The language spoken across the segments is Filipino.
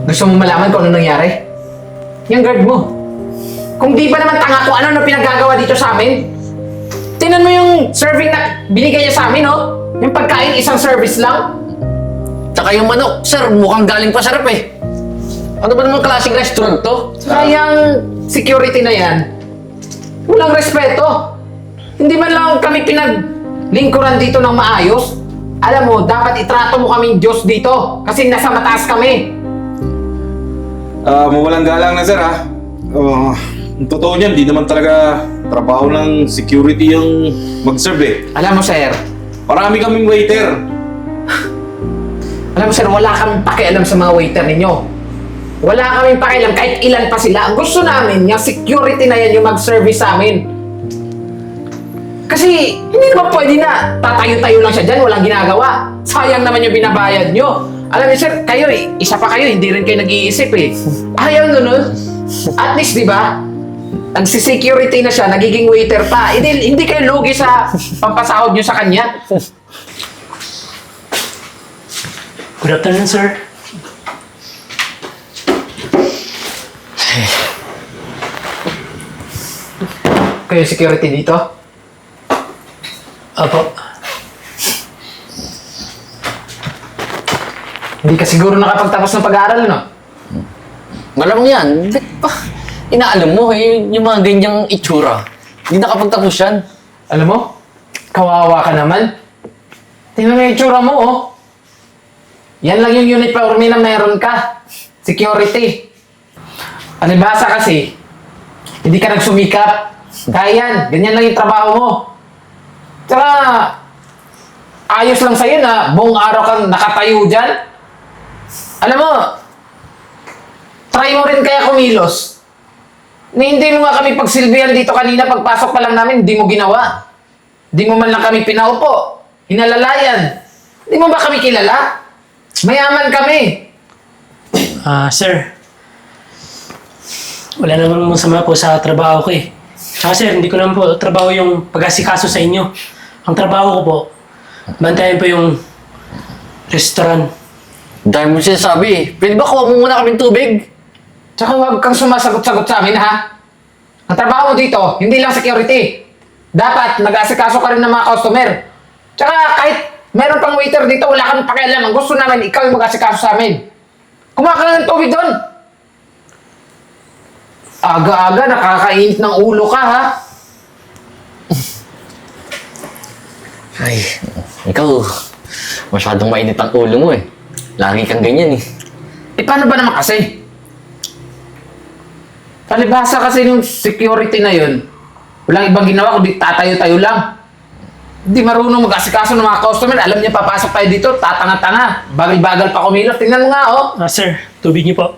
Gusto mo malaman kung ano nangyari? Yung guard mo. Kung di pa naman tanga kung ano na pinagagawa dito sa amin. Tingnan mo yung serving na binigay niya sa amin, oh. Yung pagkain, isang service lang. Tsaka yung manok, sir, mukhang galing pa sarap eh. Ano ba naman klaseng restaurant to? Sayang security na yan. Walang respeto. Hindi man lang kami pinaglingkuran dito ng maayos. Alam mo, dapat itrato mo kaming Diyos dito. Kasi nasa mataas kami. Mawalang galang na sir ha. Ang totoo niyan, di naman talaga trabaho ng security yung mag-serve eh. Alam mo, sir. Marami kaming waiter. Alam mo, sir, wala kaming pakialam sa mga waiter ninyo. Wala kaming pakialam kahit ilan pa sila. Ang gusto namin, yung security na yan yung mag-service sa amin. Kasi hindi naman pwede na tatayo-tayo lang siya dyan, walang ginagawa. Sayang naman yung binabayad nyo. Alam niyo, sir, kayo eh, isa pa kayo, hindi rin kayo nag-iisip eh. Ayaw nun. At least, di ba, nagsi-security na siya, nagiging waiter pa. Hindi kayo lugi sa pampasahod nyo sa kanya. Good afternoon, sir. Kayo security dito? Opo. Hindi ka siguro nakapagtapos ng pag-aaral, no? Malamang yan. Inaalam mo eh, yung mga ganyang itsura. Hindi nakapagtapos yan. Alam mo, kawawa ka naman. Tingnan mo yung itsura mo, oh. Yan lang yung uniforme na meron ka. Security. Palibhasa kasi, hindi ka nagsumikap. Kaya yan, ganyan lang yung trabaho mo. Tsaka, ayos lang sa'yo na buong araw kang nakatayo dyan. Alam mo, try mo rin kaya kumilos. Hindi mo nga kami pagsilbihan dito kanina, pagpasok pa lang namin, hindi mo ginawa. Hindi mo man lang kami pinaupo. Hinalalayan. Hindi mo ba kami kilala? Mayaman kami. Sir. Wala naman masama po sa trabaho ko eh. Tsaka sir, hindi ko naman po trabaho yung pag-asikaso sa inyo. Ang trabaho ko po, bantayan po yung restaurant. Dahil mo sinasabi eh. Pwede ba kuha mo muna kaming tubig? Tsaka huwag kang sumasagot-sagot sa amin, ha? Ang trabaho mo dito, hindi lang security. Dapat nag-asikaso ka rin ng mga customer. Tsaka kahit meron pang waiter dito, wala kang pakialam. Ang gusto namin, ikaw yung mag-asikaso sa amin. Kumuha ka lang ng tubig doon. Aga-aga, nakakainit ng ulo ka, ha? Ay, ikaw, masyadong mainit ang ulo mo eh. Lagi kang ganyan eh. Eh, paano ba naman kasi? Palibhasa kasi yung security na yun, walang ibang ginawa kundi tatayo-tayo lang. Hindi marunong mag-asikaso ng mga customer. Alam niya, papasok tayo dito, tatanga-tanga. Bagal-bagal pa kumilos. Tingnan mo nga, oh. Sir, tubig niyo po.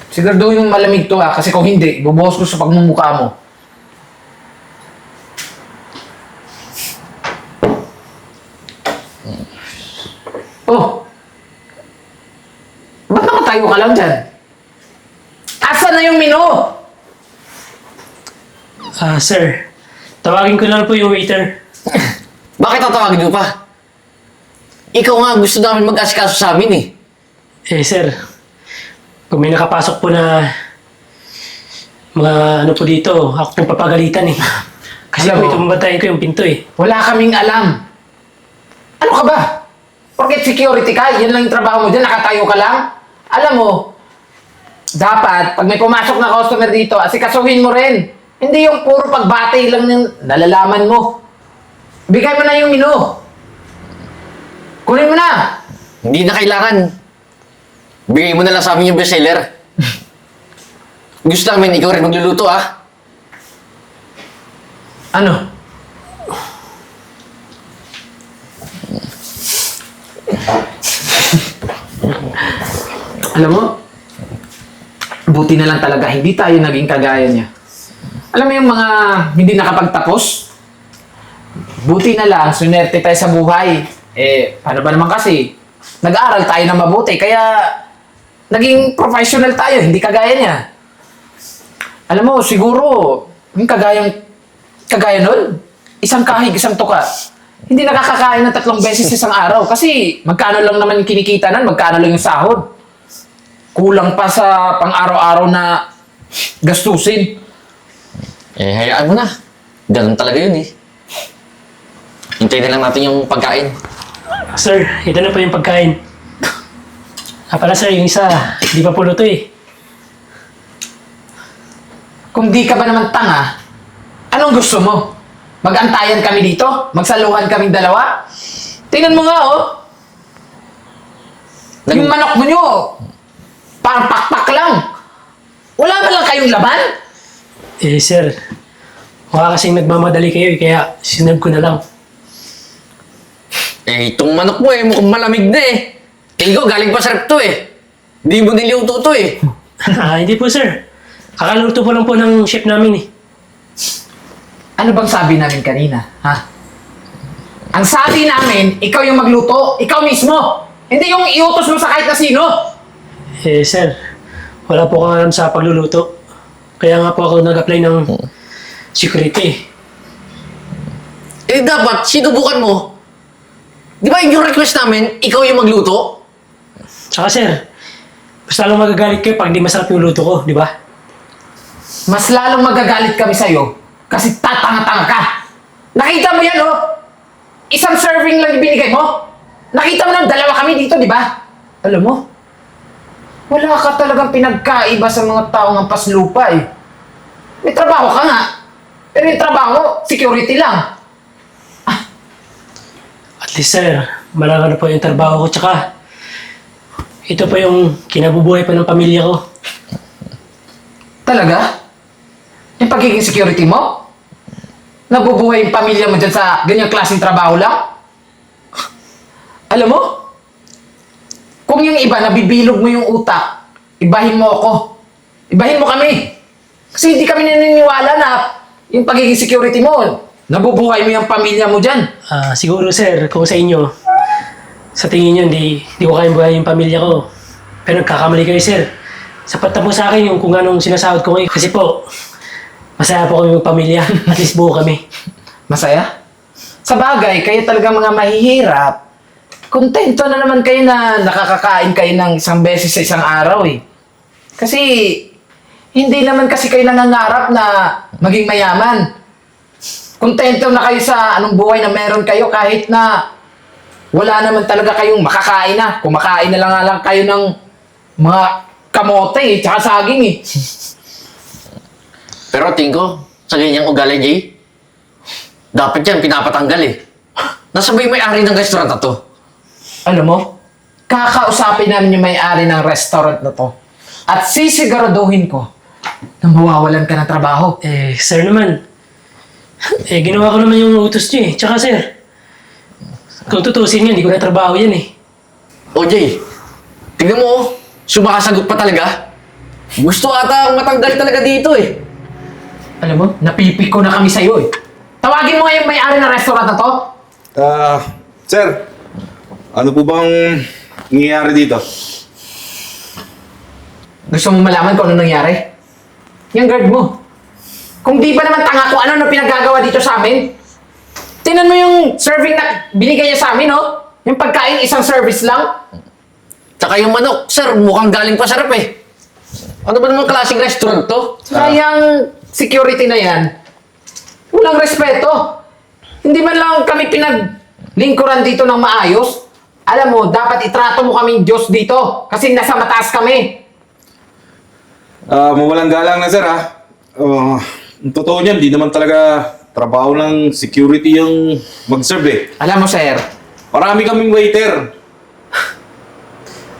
Siguraduhin yung malamig to, ha. Kasi kung hindi, bubuhos ko sa pagmumukha mo. Oh. Ba't nakatayo ka lang dyan? Asan na yung menu? Sir, tawagin ko lang po yung waiter. Bakit tatawagin mo pa? Ikaw nga gusto namin mag-asikaso sa amin eh. Sir, pag may nakapasok po na mga ano po dito, ako pong papagalitan eh. Kasi Alam po mo, ito mabantayan ko yung pinto eh. wala kaming alam. Ano ka ba? Porket security ka, yan lang yung trabaho mo dyan, nakatayo ka lang. Alam mo, dapat, pag may pumasok na customer dito, asikasuhin mo rin. Hindi yung puro pagbati lang yung nalalaman mo. Bigay mo na yung menu. Kunin mo na. Hindi na kailangan. Bigay mo na lang sa amin yung bestseller. Gusto namin ikaw rin magluluto ah. Ano? Alam mo, buti na lang talaga, hindi tayo naging kagaya niya. Alam mo yung mga hindi nakapagtapos? Buti na lang, sunerte tayo sa buhay. Eh, paano ba naman kasi? Nag-aaral tayo ng mabuti, kaya naging professional tayo, hindi kagaya niya. Alam mo, siguro, yung kagaya nun, isang kahig, isang tuka. hindi nakakakain ng 3 beses isang araw. Kasi magkano lang naman yung kinikita nan, magkano lang yung sahod. Kulang pa sa pang-araw-araw na gastusin. Eh, hayaan mo na. Ganun talaga yun eh. Hintayin na lang natin yung pagkain. Sir, ito na po yung pagkain. Pala sir, yung isa, di pa po luto eh. Kung di ka ba naman tanga, anong gusto mo? Mag-antayan kami dito? Magsaluhan kaming dalawa? Tingnan mo nga, oh. Yung manok mo nyo, parang pakpak lang. Wala ba lang kayong laman? Eh sir, mukha kasing nagmamadali kayo eh, kaya sinab ko na lang. Eh, itong manok mo eh, mukhang malamig na eh. Ikaw, galing pa sa rep to eh. Di mo niluto to eh. Hindi po sir. Kakaluto po lang po ng chef namin eh. Ano bang sabi namin kanina, ha? Ang sabi namin, ikaw yung magluto, ikaw mismo. Hindi yung iutos mo sa kahit na sino. Eh sir, wala po kang alam sa pagluluto. Kaya nga po ako nag-apply ng security. Eh, dapat, sinubukan mo. Di ba yung request namin, ikaw yung magluto? Tsaka sir, mas lalong magagalit kayo pag di masarap yung luto ko, di ba? Mas lalong magagalit kami sa'yo kasi tatanga-tanga ka. Nakita mo yan, oh? Isang serving lang ibinigay mo. Nakita mo ng 2 kami dito, di ba? Alam mo, wala ka talagang pinagkaiba sa mga taong ampas lupa eh. May trabaho ka nga. Pero yung trabaho, security lang. At least sir, malaga na po yung trabaho ko. Tsaka, ito po yung kinabubuhay pa ng pamilya ko. Talaga? Yung pagiging security mo? Nabubuhay yung pamilya mo dyan sa ganyang klaseng trabaho lang? Alam mo? Kung yung iba, nabibilog mo yung utak, ibahin mo ako. Ibahin mo kami. Kasi hindi kami naniniwala na yung pagiging security mo, nabubuhay mo yung pamilya mo dyan. Siguro sir, kung sa inyo, sa tingin nyo, di ko kayang buhay yung pamilya ko. Pero nagkakamali kayo sir. Sapat na po sa akin yung kung anong sinasahod ko ngayon. Kasi po, masaya po kami pamilya. At least buo kami. Masaya? Sa bagay, kayo talaga mga mahihirap. Kontento na naman kayo na nakakakain kayo ng 1 beses sa isang araw eh. Kasi, hindi naman kasi kayo nangangarap na maging mayaman. Kontento na kayo sa anong buhay na meron kayo kahit na wala naman talaga kayong makakain na. Kumakain na lang kayo ng mga kamote eh, tsaka saging eh. Pero tingin ko, sa ganyang ugali, Jay, dapat yan pinapatanggal eh. Nasa ba yung may-ari ng restaurant na to? Alam mo, kakausapin namin yung may-ari ng restaurant na to. At sisiguraduhin ko na mawawalan ka ng trabaho. Eh, sir naman. Eh, ginawa ko naman yung utos niyo eh. Tsaka sir, kung tutusin niya, hindi ko na trabaho yan eh. O Jay, tingnan mo oh, sumasagot pa talaga. Gusto ata ang matanggal talaga dito eh. Alam mo, napipik ko na kami sa'yo eh. Tawagin mo nga yung may-ari ng restaurant na to. Sir, ano po bang nangyayari dito? Gusto mo malaman kung ano nangyari? Yung guard mo. Kung di ba naman tanga kung ano na pinagagawa dito sa amin? Tingnan mo yung serving na binigay niya sa amin, oh. Yung pagkain, isang service lang. Tsaka yung manok, sir, mukhang galing pa sa rep eh. Ano ba namang klaseng restaurant to? Sayang security na yan. Walang respeto. Hindi man lang kami pinaglingkuran dito ng maayos. Alam mo, dapat itrato mo kaming Diyos dito. Kasi nasa mataas kami. Mawalang galang na sir ha. Ang totoo niyan, di naman talaga trabaho ng security yung mag-serve eh. Alam mo, sir. Marami kaming waiter.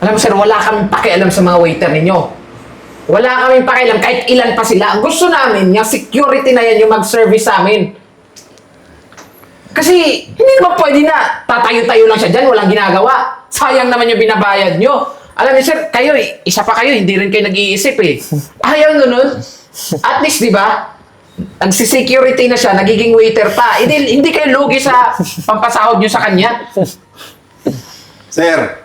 Alam mo, sir, wala kaming pakialam sa mga waiter ninyo. Wala kaming pakialam kahit ilan pa sila. Ang gusto namin, yung security na yan yung mag-service sa amin. Kasi, hindi naman pwede na tatayo-tayo lang siya dyan, walang ginagawa. Sayang naman yung binabayad nyo. Alam niyo, sir, kayo eh, isa pa kayo, hindi rin kayo nag-iisip eh. Ayaw nun. At least, di ba, nagsi-security na siya, nagiging waiter pa. Hindi kayo lugi sa pampasahod nyo sa kanya. Sir,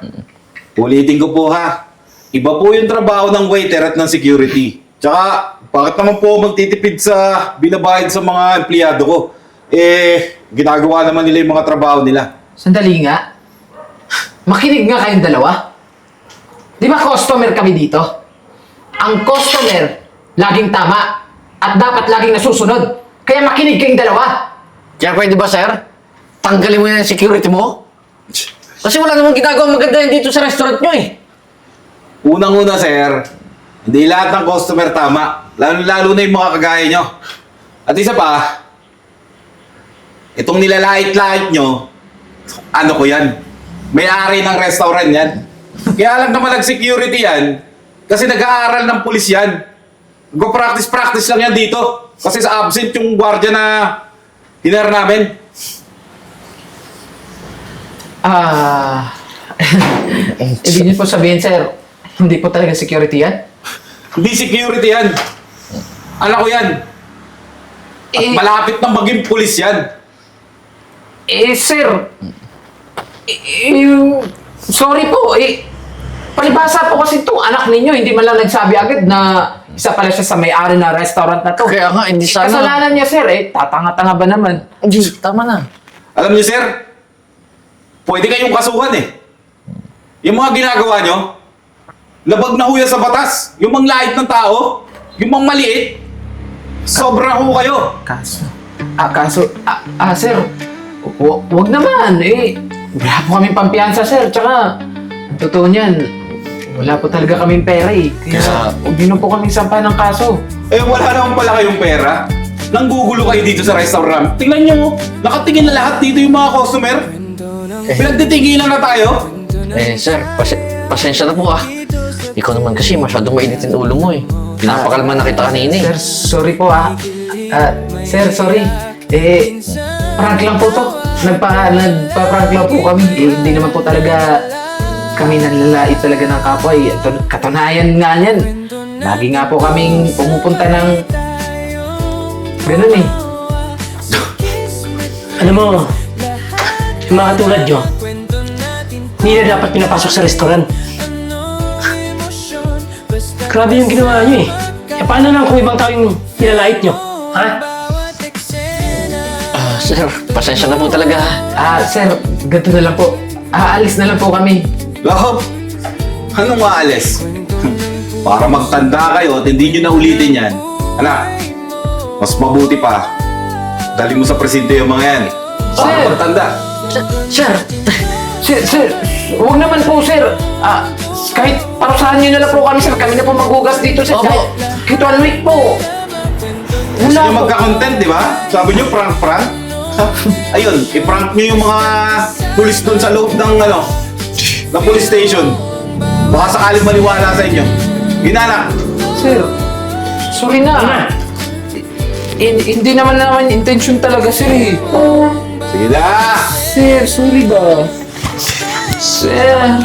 ulitin ko po ha. Iba po yung trabaho ng waiter at ng security. Tsaka, bakit naman po magtitipid sa binabayad sa mga empleyado ko? ginagawa naman nila yung mga trabaho nila. Sandali nga. Makinig nga kayong dalawa. Di ba customer kami dito? Ang customer, laging tama. At dapat laging nasusunod. Kaya makinig kayong dalawa. Kaya pwede ba, sir? Tanggalin mo na yung security mo? Kasi wala namang ginagawa maganda yan dito sa restaurant nyo eh. Unang-una, sir, hindi lahat ng customer tama. Lalo na yung mga kagaya nyo. At isa pa, itong nilalait-lait nyo, ano ko yan? May-ari ng restaurant yan. Kaya alam naman nag-security yan, kasi nag-aaral ng pulis yan. Nag-practice lang yan dito. Kasi sa absent yung gwardiya na hinar namin. Ibig niyo po sabihin, sir, hindi po talaga security yan? Hindi security yan. Alam ko yan. At malapit na maging pulis yan. Sir, sorry po, palibasa po kasi itong anak ninyo, hindi man lang nagsabi agad na isa pala siya sa may-ari na restaurant na to. Kaya nga, hindi sana. Kasalanan niya, sir, tatanga-tanga ba naman? Hindi, tama na. Alam niyo, sir, pwede kayong kasuhan eh. Yung mga ginagawa nyo, labag na huya sa batas. Yung mga lait ng tao, yung mga maliit, sobra ho kayo. Sir, wag naman, wala po kaming pampiyansa, sir, tsaka, ang totoo niyan, wala po talaga kaming pera eh. Kaya, huwag niyo na po kaming sampa ng kaso. Eh, wala naman pala kayong pera. Nanggugulo kayo dito sa restaurant. Tingnan nyo, nakatingin na lahat dito yung mga customer. Pinagtitingilan na tayo. Sir, pasensya na po ah. Ikaw naman kasi masyadong mainitin ulo mo eh. Pinapakalma na kita kanina eh. Sir, sorry po sir, sorry. Prank lang po to. Nagpa-prank lang po kami. Hindi naman po talaga kami nanlalait talaga ng kapwa eh. Katunayan nga yan. Lagi nga po kaming pumupunta ng ganun eh. Alam mo, yung mga katulad nyo, hindi na dapat pinapasok sa restaurant. Grabe yung ginawa nyo eh. Paano lang kung ibang tao yung nilalait nyo? Ha? Sir, pasensya na po talaga. Sir, ganito na lang po. Aalis na lang po kami. Love, anong maalis? Para magtanda kayo at hindi nyo na ulitin yan. Anak, mas mabuti pa. Dali mo sa presinto yung mga yan. Para Sir! magtanda. Sir, huwag naman po, sir. Kahit parusahan nyo na lang po kami, sir. Kami na po maghugas dito, sir. Opo. Kahit 1 week po. Gusto Wala nyo po. magka-content, di ba? Sabi nyo, prank-prank. Ayun, i-prank nyo yung mga pulis doon sa loob ng, ng police station. Baka sakaling maniwala sa inyo. Ginana. Sir, sorry na. Ano na? Hindi naman intention talaga, sir eh. Sige na. Sir, sorry ba? Sir.